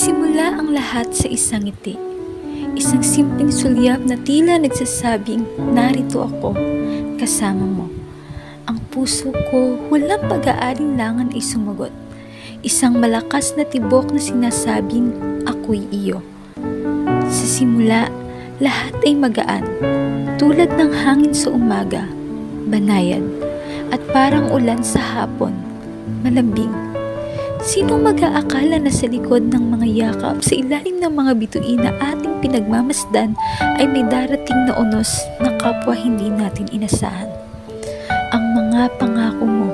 Nagsimula ang lahat sa isang ngiti. Isang simpleng sulyap na tila nagsasabing, narito ako, kasama mo. Ang puso ko walang pag-aalinlangan ay sumagot. Isang malakas na tibok na sinasabing, ako'y iyo. Sa simula, lahat ay magaan, tulad ng hangin sa umaga, banayad, at parang ulan sa hapon, malambing. Sino mag-aakala na sa likod ng mga yakap sa ilalim ng mga bituin na ating pinagmamasdan ay may darating na unos na kapwa hindi natin inasahan? Ang mga pangako mo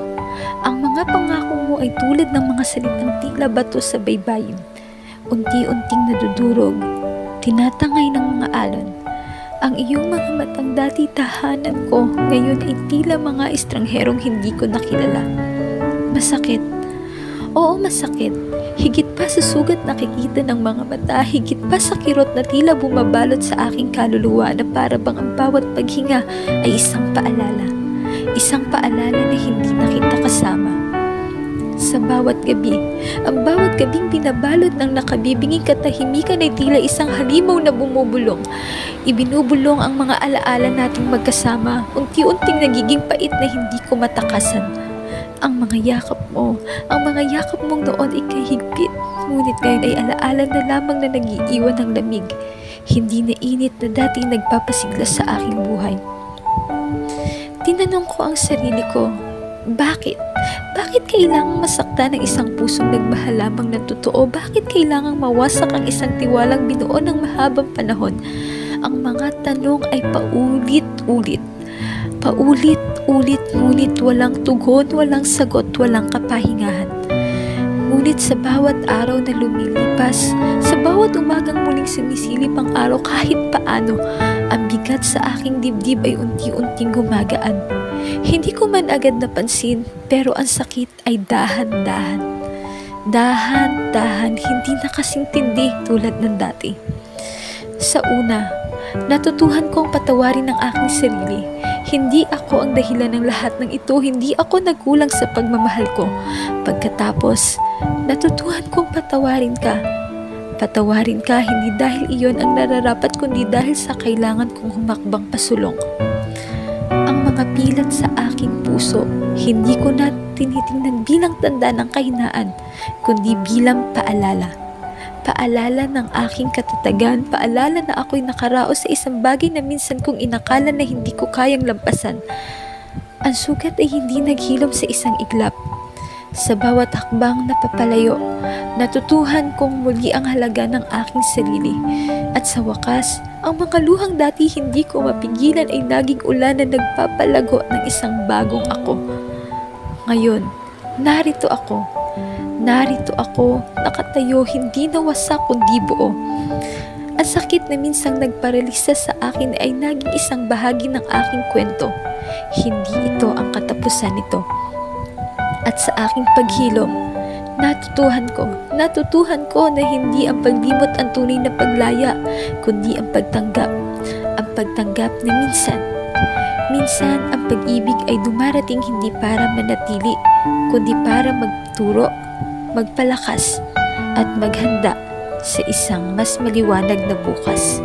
ay tulad ng mga salitang tila bato sa baybayin. Unti-unting nadudurog, tinatangay ng mga alon. Ang iyong mga matang dati tahanan ko ngayon ay tila mga estrangherong hindi ko nakilala. Masakit. Oo, masakit. Higit pa sa sugat nakikita ng mga mata, higit pa sa kirot na tila bumabalot sa aking kaluluwa na para bang ang bawat paghinga ay isang paalala. Isang paalala na hindi na kita kasama. Sa bawat gabi, ang bawat gabing binabalot ng nakabibinging katahimikan ay tila isang halimaw na bumubulong. Ibinubulong ang mga alaala nating magkasama, unti-unting nagiging pait na hindi ko matakasan. Ang mga yakap mong noon ay kahigpit, ngunit ngayon ay alaala na lamang na nag-iiwan ng lamig, hindi na init na dati nagpapasigla sa aking buhay. Tinanong ko ang sarili ko, bakit? Bakit kailangang masaktan ng isang pusong nagmahal lamang ng totoo? Bakit kailangang mawasak ang isang tiwalang binuo ng mahabang panahon? Ang mga tanong ay paulit-ulit. Paulit-ulit, ngunit walang tugon, walang sagot, walang kapahingahan. Ngunit sa bawat araw na lumilipas, sa bawat umagang muling sumisilip ang araw kahit paano, ang bigat sa aking dibdib ay unti-unting gumagaan. Hindi ko man agad napansin, pero ang sakit ay dahan-dahan. Dahan-dahan, hindi na kasing tindi tulad ng dati. Sa una, natutuhan kong patawarin ang aking sarili. Hindi ako ang dahilan ng lahat ng ito, hindi ako nagkulang sa pagmamahal ko. Pagkatapos, natutuhan kong patawarin ka. Patawarin ka hindi dahil iyon ang nararapat kundi dahil sa kailangan kong humakbang pasulong. Ang mga pilat sa aking puso, hindi ko na tinitingnan bilang tanda ng kahinaan, kundi bilang paalala. Paalala ng aking katatagan, paalala na ako'y nakaraos sa isang bagay na minsan kong inakala na hindi ko kayang lampasan. Ang sugat ay hindi naghilom sa isang iglap. Sa bawat hakbang na papalayo, natutuhan kong muli ang halaga ng aking sarili. At sa wakas, ang mga luhang dati hindi ko mapigilan ay naging ulan na nagpapalago ng isang bagong ako. Ngayon, narito ako. Narito ako, nakatayo, hindi nawasak kundi buo. Ang sakit na minsang nagparalisa sa akin ay naging isang bahagi ng aking kwento. Hindi ito ang katapusan nito. At sa aking paghilom, natutuhan ko na hindi ang paglimot ang tunay na paglaya, kundi ang pagtanggap. Ang pagtanggap na minsan ang pag-ibig ay dumarating hindi para manatili, kundi para magturo, magpalakas, at maghanda sa isang mas maliwanag na bukas.